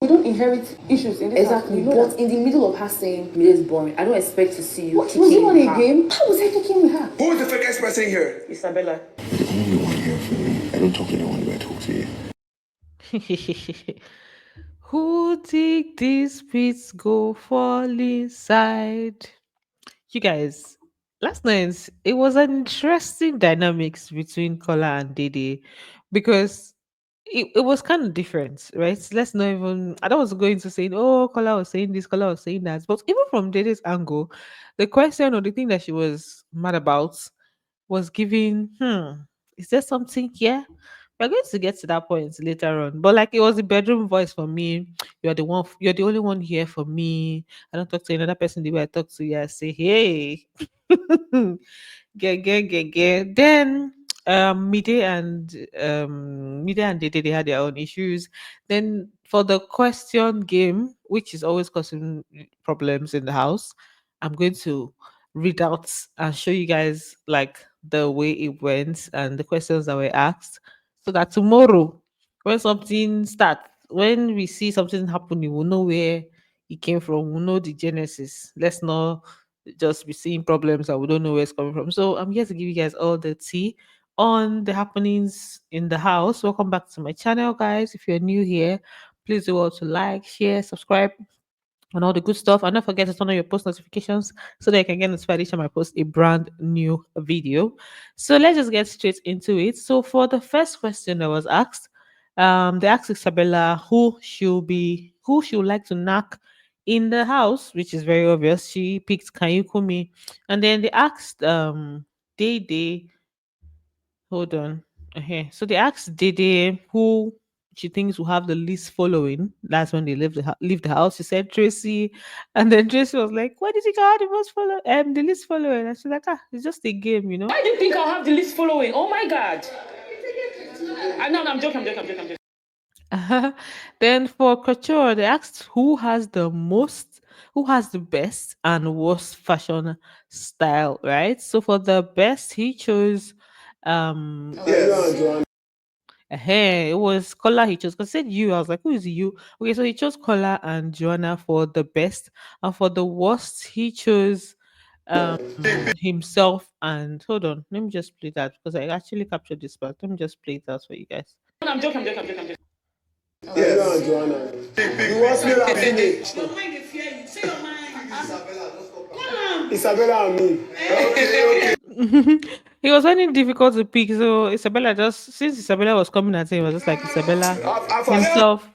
We don't inherit issues in this house. Exactly, but in the middle of her saying, "Mide is boring. I don't expect to see you." What was it on kicking a her. game? How was I kicking with her? Who is the fakest person here? Isabella. The only one here for me. I don't talk to anyone when I talk to you. Who think these beats go fall inside? You guys, last night it was an interesting dynamics between Kola and Dede because it was kind of different, right? Let's not even I don't was going to say, oh, Kola was saying this, Kola was saying that. But even from Dede's angle, the question or the thing that she was mad about was giving, is there something here? We're going to get to that point later on. But like it was the bedroom voice for me. You're the only one here for me. I don't talk to another person the way I talk to you. I say, hey. Get. Then Mide and Dede, they had their own issues. Then for the question game, which is always causing problems in the house, I'm going to read out and show you guys like the way it went and the questions that were asked, so that tomorrow when something starts, when we see something happening, we'll know where it came from, we'll know the genesis. Let's not just be seeing problems and we don't know where it's coming from. So I'm here to give you guys all the tea on the happenings in the house. Welcome back to my channel, guys. If you're new here, please do well to like, share, subscribe, and all the good stuff. And don't forget to turn on your post notifications so that you can get notified each time I post a brand new video. So let's just get straight into it. So for the first question that was asked, they asked Isabella who she would like to knock in the house, which is very obvious. She picked Kayukumi. And then they asked Dede, hold on. Okay. So they asked Dede who she thinks will have the least following. That's when they leave the house. She said Tracy, and then Tracy was like, "Why did you have the most follow? The least following?" And she's like, "Ah, it's just a game, you know." Why do you think I'll have the least following? Oh my god. No, I'm joking, I'm joking. Then for couture, they asked who has the best and worst fashion style, right? So for the best, he chose Yes. hey, it was Kola he chose. Because said you, I was like, who is you? Okay, so he chose Kola and Joanna for the best. And for the worst, he chose um himself and hold on, let me just play that because I actually captured this part. Let me just play it out for you guys. No, I'm joking, I'm joking. Yes. Joanna. You want me like finish? Your mind is fear you. Say your mind. Isabella and me. Okay. He was finding it difficult to pick. So Isabella just since Isabella was coming at him, he was just like Isabella himself.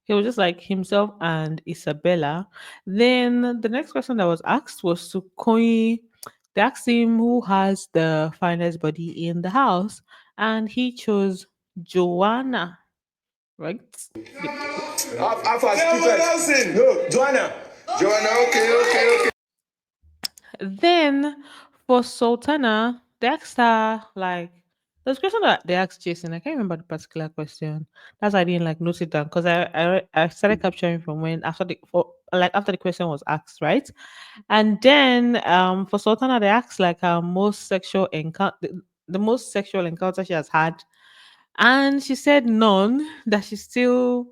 He was just like himself and Isabella. Then the next question that was asked was to Koi. They asked him who has the finest body in the house, and he chose Joanna. Right? Yep. No, Joanna. Joanna, okay. Then for Sultana, they asked her like there's a question that they asked Jason. I can't remember the particular question. That's why I didn't like note it down because I started capturing from when after the question was asked, right? And then for Sultana, they asked like her most sexual encounter, the most sexual encounter she has had, and she said none. That she's still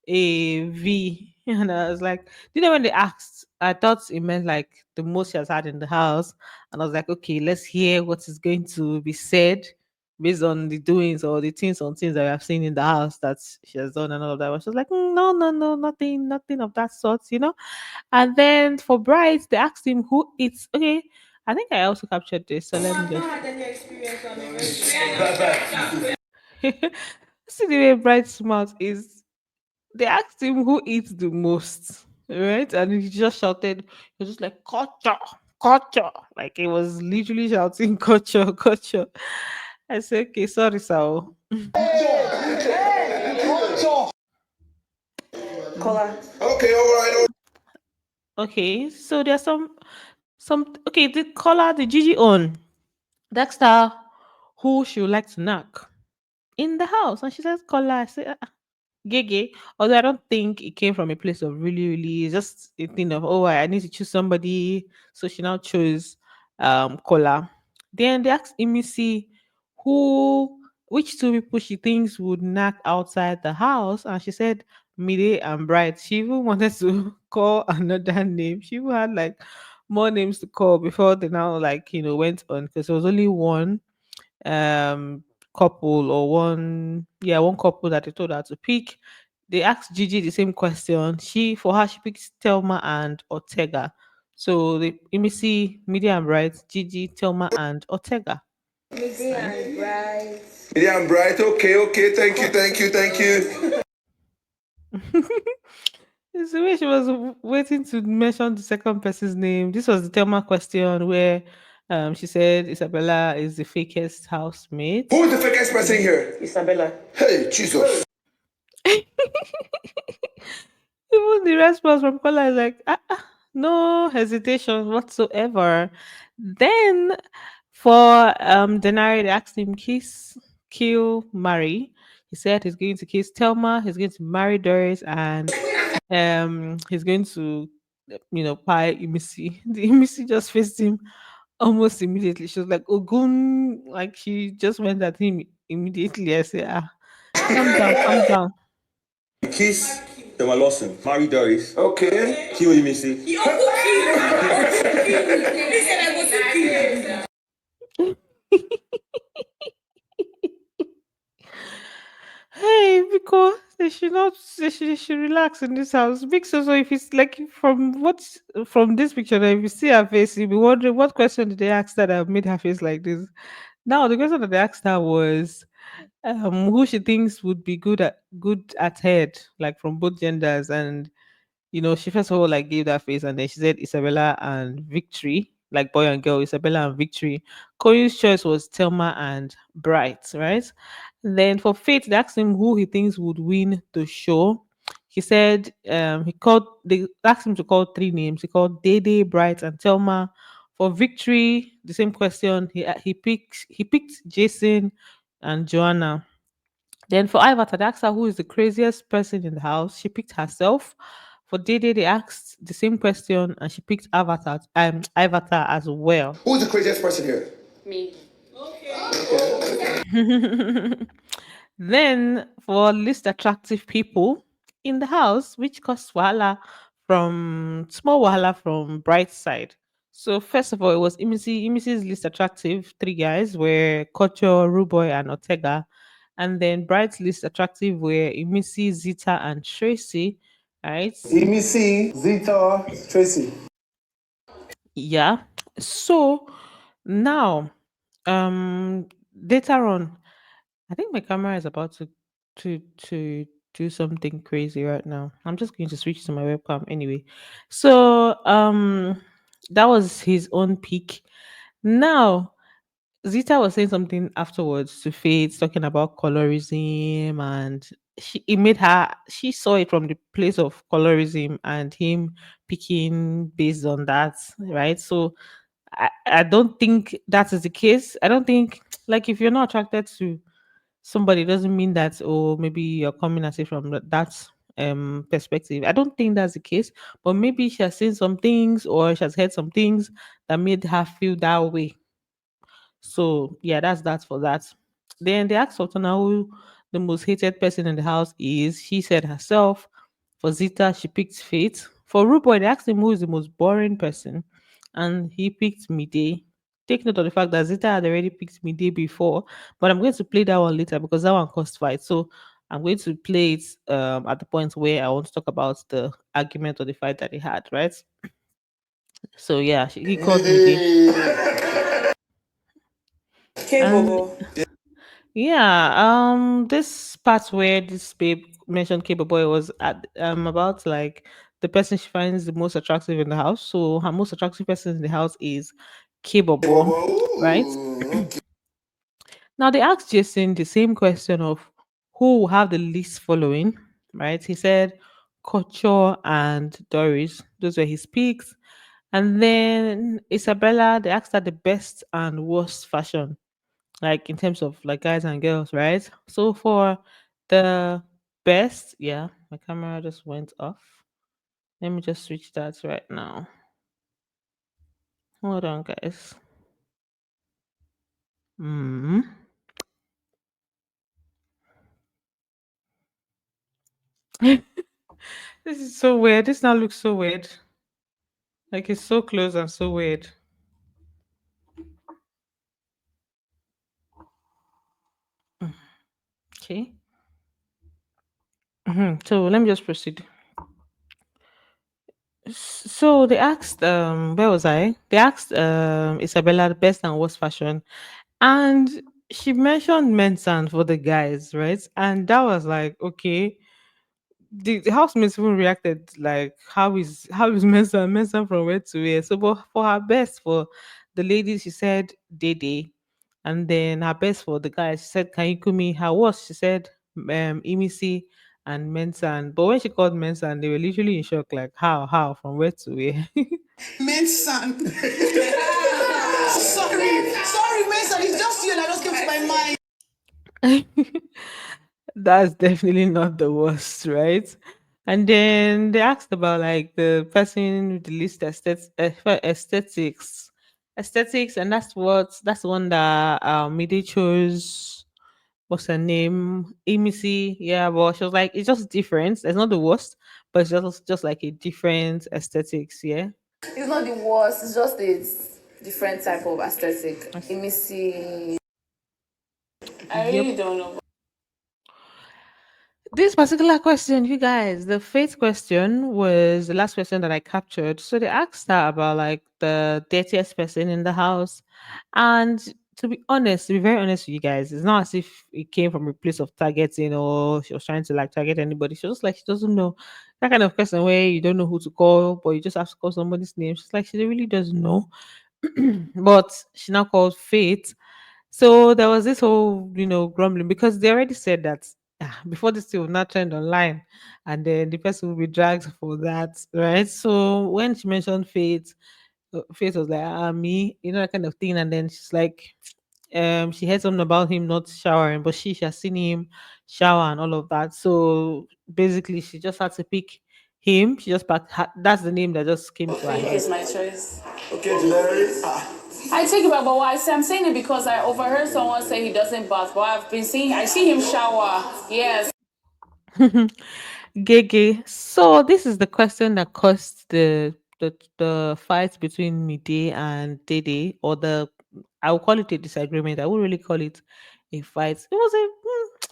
a V. And I was like, you know, when they asked, I thought it meant like the most she has had in the house. And I was like, okay, let's hear what is going to be said based on the doings or the things on things that we have seen in the house that she has done and all of that. But she was like, no, no, no, nothing of that sort, you know. And then for brides, they asked him who eats. Okay, I think I also captured this. So let me I've just not had any experience on it. see the way bride's mouth is. They asked him who eats the most, right? And he just shouted, he was just like, culture, culture. Like he was literally shouting, culture, culture. I said, okay, sorry, Sao. Kola. Okay, all right. Okay, so there's okay, the caller, the Gigi on. That's her who she would like to knock in the house. And she says, caller. I say, Gege, although I don't think it came from a place of really, it's just a thing of I need to choose somebody. So she now chose Kola. Then they asked Imisi who which two people she thinks would knock outside the house, and she said Mide and Bright. She even wanted to call another name. She even had like more names to call before they now like went on, because there was only one um couple, or one couple that they told her to pick. They asked Gigi the same question. For her, she picked Telma and Ortega. So let me see, Medium Bright, Gigi, Telma and Ortega. Right. Yeah, I'm bright. Okay, okay. Thank you, thank you, thank you. It's the way she was waiting to mention the second person's name. This was the Telma question where she said Isabella is the fakest housemate. Who is the fakest person here? Isabella. Hey, Jesus. Even the response from Kola is like, no hesitation whatsoever. Then for Denari, they asked him kiss, kill, marry. He said he's going to kiss Telma, he's going to marry Doris, and he's going to pie Imisi. The Imisi just faced him almost immediately. She was like, Ogun, like she just went at him immediately. I said, calm down, calm down. Kiss Emma Lawson. Marry Doris. Okay. Kill you, Missy. He also killed me. He said I was to kill you. Hey, because they should relax in this house. Big so if it's like from this picture, now, if you see her face, you'll be wondering what question did they ask that made her face like this. Now the question that they asked her was who she thinks would be good at head, like from both genders. And she first of all like gave that face, and then she said Isabella and Victory, like boy and girl, Isabella and Victory. Corin's choice was Thelma and Bright, right? Then for Faith, they asked him who he thinks would win the show. He said they asked him to call three names. He called Dede, Bright, and Thelma. For Victory, the same question. He picked Jason and Joanna. Then for Ivata, they asked her who is the craziest person in the house. She picked herself. For Dede, they asked the same question, and she picked Ivata as well. Who's the craziest person here? Me. Then for least attractive people in the house, which caused small wahala from Bright side. So first of all, it was Imisi. Imisi's least attractive three guys were Kocho, Ruboy, and Ortega. And then Bright's least attractive were Imisi, Zita, and Tracy. Right? Emisi, Zita, Tracy. Yeah. So now, later on, I think my camera is about to do something crazy right now. I'm just going to switch to my webcam anyway. So that was his own peak. Now Zita was saying something afterwards to Faith, talking about colorism, and she saw it from the place of colorism and him picking based on that, right? So I don't think that is the case. I don't think like if you're not attracted to somebody, it doesn't mean that, or maybe you're coming at it from that perspective. I don't think that's the case, but maybe she has seen some things or she has heard some things that made her feel that way. So yeah, that's that for that. Then they asked Sultana who the most hated person in the house is. She said herself. For Zita, she picked Faith. For Ruboy, they asked him who is the most boring person, and he picked Mide. Take note of the fact that Zita had already picked Mide before, but I'm going to play that one later because that one caused fight. So I'm going to play it at the point where I want to talk about the argument or the fight that they had, right? So yeah, he called Mide. Okay, And Bobo. yeah, this part where this babe mentioned Cable Boy was at about like the person she finds the most attractive in the house. So her most attractive person in the house is Cable Boy, right? Now they asked Jason the same question of who will have the least following, right? He said Kocho and Doris. Those were his picks. And then Isabella, they asked her the best and worst fashion, like in terms of like guys and girls, right? So for the best, yeah, my camera just went off. Let me just switch that right now. Hold on, guys. Mm. This is so weird. This now looks so weird. Like it's so close and so weird. Okay. So let me just proceed. So they asked, where was I? They asked Isabella the best and worst fashion, and she mentioned Mensan for the guys, right? And that was like, okay. The housemates even reacted like, how is Mensan from where to where? So, but for her best for the ladies, she said DEDE, and then her best for the guys, she said Kanyikumi. Her worst, she said Imisi and Mensan. But when she called Mensan, they were literally in shock, like how from where to where? Men's son. Sorry, Mason. It's just you that just came to my mind. That's definitely not the worst, right? And then they asked about like the person with the least aesthetics, and that's the one that Midi chose. What's her name? Amy. Yeah, but she was like, it's just different. It's not the worst, but it's just like a different aesthetics. Yeah. It's not the worst. It's just a different type of aesthetic. Yes. Let me see. I Yep. really don't know. This particular question, you guys, the faith question was the last question that I captured. So they asked her about like the dirtiest person in the house. And to be very honest with you guys, it's not as if it came from a place of targeting or she was trying to like target anybody. She was just like, she doesn't know that kind of person where you don't know who to call, but you just have to call somebody's name. She's like, she really doesn't know. But she now called Faith. So there was this whole, grumbling because they already said that before this thing will not trend online, and then the person will be dragged for that, right? So when she mentioned Faith, Faith was like, me, that kind of thing, and then she's like, she heard something about him not showering, but she has seen him shower and all of that. So basically, she just had to pick him. She just packed. That's the name that just came to her Faith head. is my choice. Okay, Janari. I take it back, but why I'm saying it because I overheard someone say he doesn't bath, but I see him shower. Yes. Gege. So this is the question that caused the fight between Mide and Dede, or I will call it a disagreement. I wouldn't really call it a fight. It was a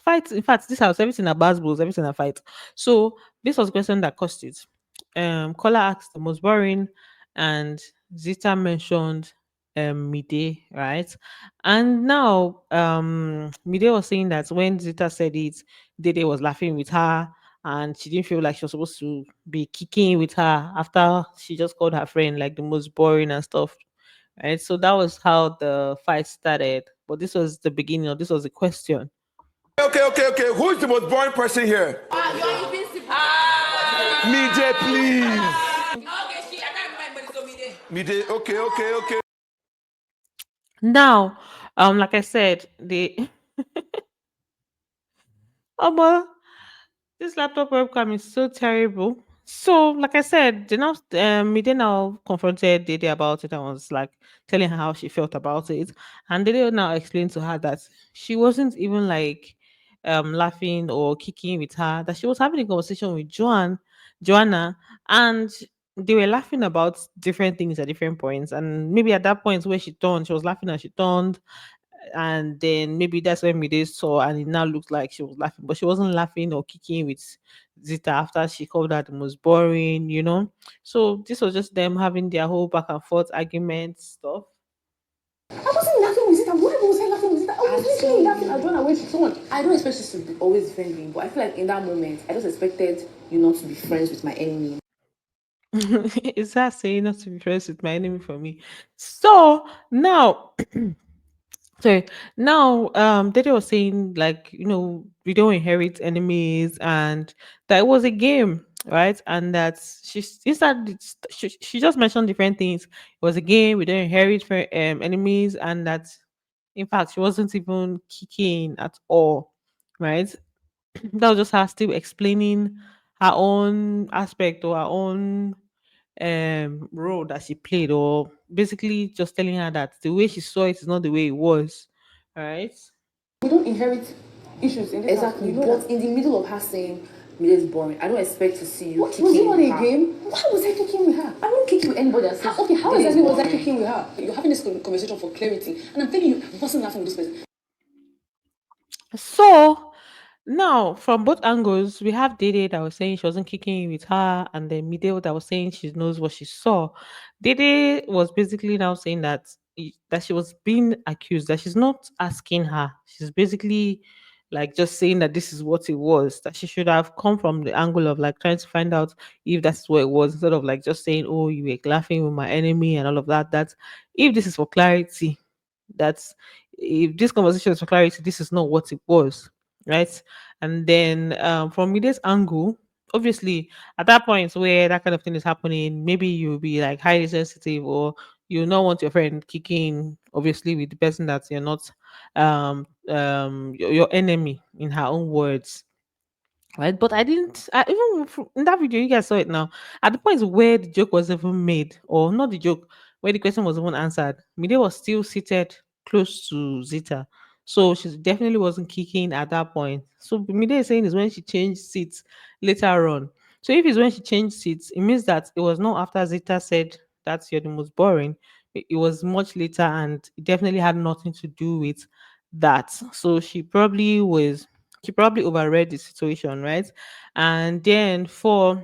fight. In fact, this house, everything about bulls, everything a fight. So this was the question that caused it. Kola asked the most boring, and Zita mentioned Mide, right? And now Mide was saying that when Zita said it, Dede was laughing with her, and she didn't feel like she was supposed to be kicking with her after she just called her friend like the most boring and stuff. Right. So that was how the fight started. But this was the beginning, or this was the question. Okay. Who's the most boring person here? You're invincible. Midday, please. Okay, she. I can't remember, but it's Omide. Midday, okay. Now, like I said, the oh, this laptop webcam is so terrible. So, like I said, Mide now confronted Dede about it and was like telling her how she felt about it. And Dede now explained to her that she wasn't even like laughing or kicking with her, that she was having a conversation with Joanna, and they were laughing about different things at different points. And maybe at that point where she turned, she was laughing and she turned, and then maybe that's when Mide saw, and it now looked like she was laughing, but she wasn't laughing or kicking with Zita after she called her the most boring. So this was just them having their whole back and forth argument stuff. I wasn't laughing with it. Why was I laughing with it? I was literally laughing at Joanna when she turned. I don't expect you to be always defend me, but I feel like in that moment, I just expected you not to be friends with my enemy. Is that saying not to be friends with my enemy for me? So now sorry. Now, Dede was saying like, we don't inherit enemies, and that it was a game, right? And that she just mentioned different things. It was a game. We don't inherit enemies, and that in fact she wasn't even kicking at all, right? That was just her still explaining her own aspect or her own role that she played, or basically just telling her that the way she saw it is not the way it was. All right. We don't inherit issues in this exactly, house. But in the middle of her saying, Mide is boring. I don't expect to see you. What, was it not a her. game? How was I kicking with her? I won't kick you with anybody that says. Okay, how Mide is exactly was I boring. kicking with her? You're having this conversation for clarity, and I'm telling you, I wasn't laughing with this person. So now, from both angles, we have Dede that was saying she wasn't kicking with her, and then Mideo that was saying she knows what she saw. Dede was basically now saying that that she was being accused, that she's not asking her. She's basically like just saying that this is what it was, that she should have come from the angle of like trying to find out if that's what it was, instead of like just saying, oh, you were laughing with my enemy and all of that. That if this is for clarity, that's if this conversation is for clarity, this is not what it was, right? And then from Mide's angle, obviously at that point where that kind of thing is happening, maybe you'll be like highly sensitive, or you not want your friend kicking obviously with the person that you're not your enemy, in her own words, right? But I didn't. In that video, you guys saw it now. At the point where the joke was even made, or not the joke, where the question was even answered, Mide was still seated close to Zita, so she definitely wasn't kicking at that point. So Mide is saying is when she changed seats later on. So if it's when she changed seats, it means that it was not after Zita said that's you're the most boring. It was much later, and it definitely had nothing to do with that. So she probably overread the situation, right? And then for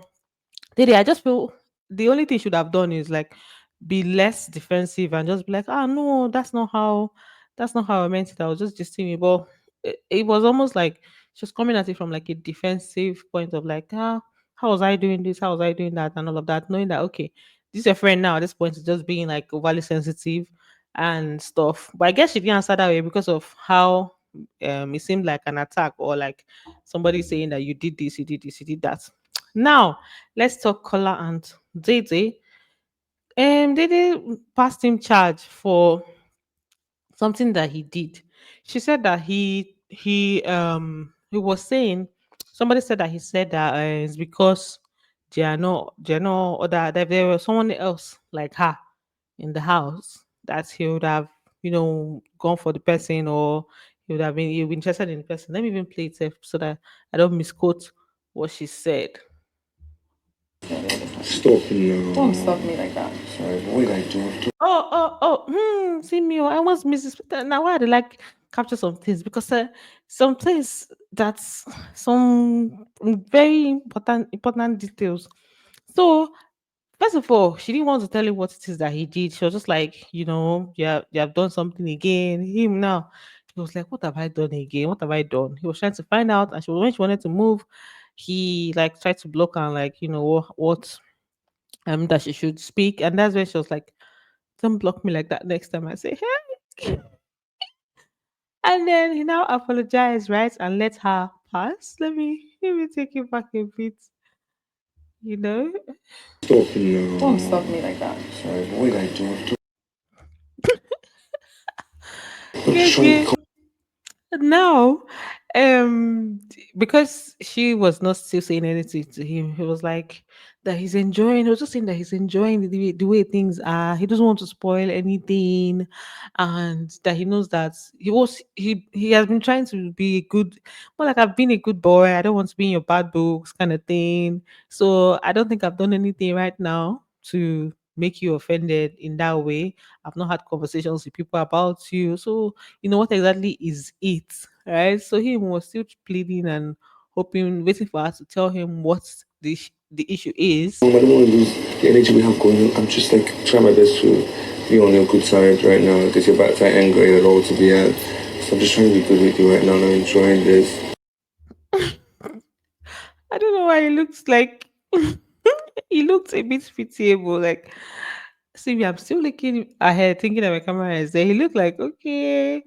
Dede, I just feel the only thing she should have done is like be less defensive and just be like, ah, no, that's not how I meant it. I was just gisting you. But it was almost like she was coming at it from like a defensive point of like, ah, how was I doing this? How was I doing that? And all of that, knowing that, okay, this is a friend now at this point is just being like overly sensitive and stuff. But I guess she didn't answer that way because of how it seemed like an attack, or like somebody saying that you did this, you did this, you did that. Now, let's talk Kola and Dede. Dede passed him charge for something that he did. She said that he was saying, somebody said that he said that it's because there are no other, that there was someone else like her in the house, that he would have, gone for the person, or he would be interested in the person. Let me even play it safe so that I don't misquote what she said. Stop now. Don't stop me like that. Sorry, but what did I do? See me, I was Mrs. Now why they like capture some things, because some things that's some very important details. So first of all, she didn't want to tell him what it is that he did. She was just like, you have done something again. Him now, he was like, what have I done again? What have I done? He was trying to find out, and when she wanted to move, he like tried to block her, and like, what that she should speak, and that's when she was like, don't block me like that next time I say hey. And then he now apologized, right, and let her pass. Let me take you back a bit, you know. Stop now. Don't stop me like that. Sorry, but what did I do? I'm Okay, just trying okay. to Now, because she was not still saying anything to him, he was like that he's enjoying. He was just saying that he's enjoying the way things are. He doesn't want to spoil anything, and that he knows that he has been trying to be good. More like, I've been a good boy. I don't want to be in your bad books, kind of thing. So I don't think I've done anything right now to make you offended in that way. I've not had conversations with people about you, so what exactly is it, right? So he was still pleading and hoping, waiting for us to tell him what the issue is. I don't want to lose the energy we have going on. I'm just like trying my best to be on your good side right now, because you're about to angry at all to be at. So I'm just trying to be good with you right now, and I'm enjoying this. I don't know why he looks like he looks a bit pitiable. Like, see me, I'm still looking ahead, thinking that my camera is there. He looked like, okay,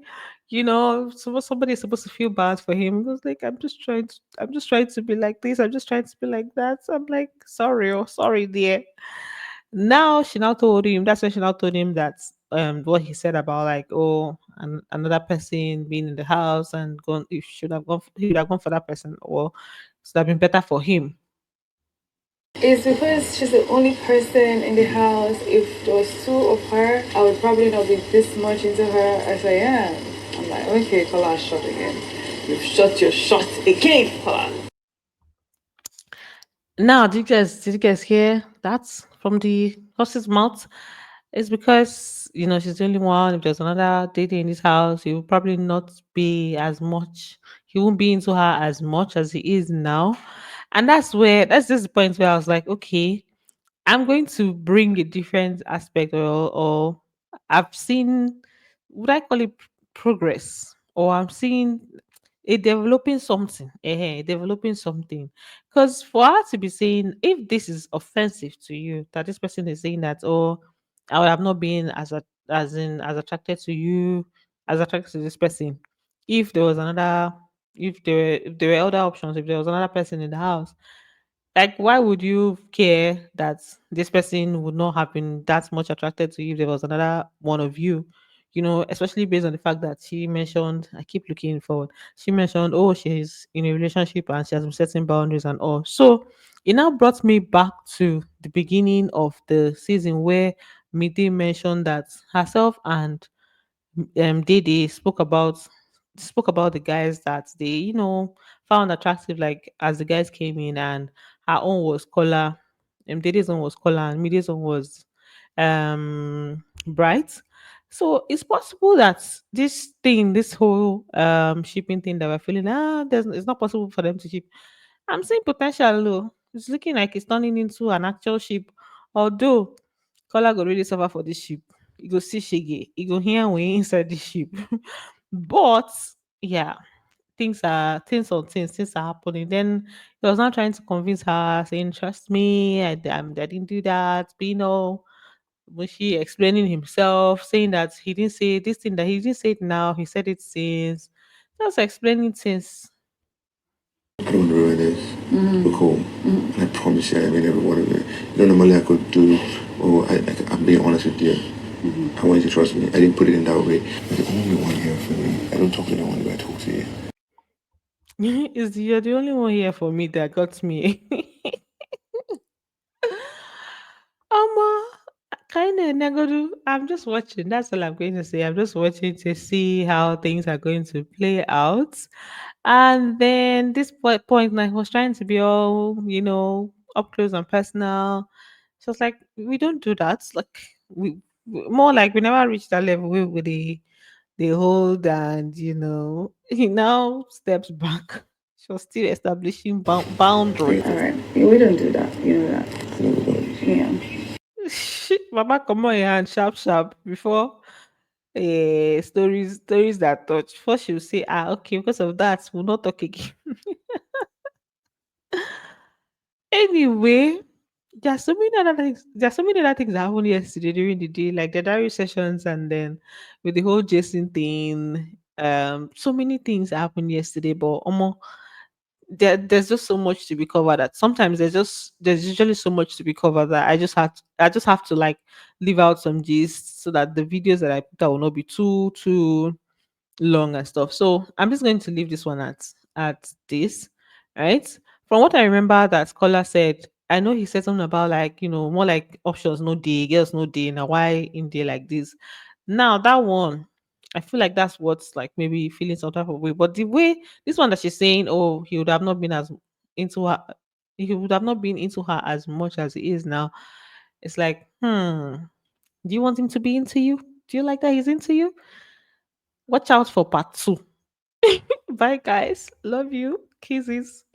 somebody is supposed to feel bad for him. He was like, I'm just trying to be like this. I'm just trying to be like that. So I'm like, sorry, sorry, dear. Now she now told him. That's when she now told him that what he said about like, oh, another person being in the house and gone. He should have gone for that person, or it would have been better for him. It's because she's the only person in the house. If there was two of her, I would probably not be this much into her as I am. I'm like, okay, Kola shot again. You've shot your shot again, Kola. Now, did you guys hear that from the horse's mouth? It's because she's the only one. If there's another lady in this house, he will probably not be as much. He won't be into her as much as he is now, and that's just the point where I was like, okay, I'm going to bring a different aspect, or I've seen, would I call it progress, or I'm seeing a developing something, developing something. Because for her to be saying, if this is offensive to you, that this person is saying that, oh, I would have not been as attracted to you, as attracted to this person, if there was another, if there were other options, if there was another person in the house, like, why would you care that this person would not have been that much attracted to you if there was another one of you? Especially based on the fact that she mentioned, I keep looking forward. She mentioned, oh, she's in a relationship and she has been setting boundaries and all. So it now brought me back to the beginning of the season where Midi mentioned that herself and Dede spoke about the guys that they found attractive, like as the guys came in, and her own was color, Dede's own was color, and Mide's own was bright. So it's possible that this whole shipping thing that we're feeling, it's not possible for them to ship. I'm seeing potential though. It's looking like it's turning into an actual ship. Although Kola go really suffer for this ship. You go see Shige. You go hear we inside the ship. But yeah, things are happening. Then he was not trying to convince her, saying, "Trust me, I didn't do that." But Mushi explaining himself, saying that he didn't say this thing, that he didn't say it now, he said it since. Just explaining things. I don't want to ruin this. We're cool. And I promise you, I mean every word of it. Normally I could do, or I'm being honest with you. I want you to trust me. I didn't put it in that way. You're the only one here for me. I don't talk to anyone but I talk to you. You're the only one here for me that got me. Kind of negative. I'm just watching. That's all I'm going to say. I'm just watching to see how things are going to play out. And then this point, like, was trying to be all, up close and personal. So it's like, we don't do that. Like, more like we never reached that level with the hold, and he now steps back. She was still establishing All boundaries. right, we don't do that. You know that. I know we don't. Yeah. Mama, come on your hand, sharp, sharp, before stories that touch. First, she'll say, okay, because of that, we'll not talk again. Anyway, There are so many other things that happened yesterday during the day, like the diary sessions, and then with the whole Jason thing. So many things happened yesterday, but there's just so much to be covered. That sometimes there's usually so much to be covered that I just have to like leave out some gist so that the videos that I put out will not be too long and stuff. So I'm just going to leave this one at this, right? From what I remember that Scholar said, I know he said something about, like, more like options no day, girls no day. Now why in day like this? Now that one, I feel like that's what's like maybe feeling some type of way. But the way this one that she's saying, oh, he would have not been as into her, he would have not been into her as much as he is now. It's like, do you want him to be into you? Do you like that he's into you? Watch out for part two. Bye, guys. Love you. Kisses.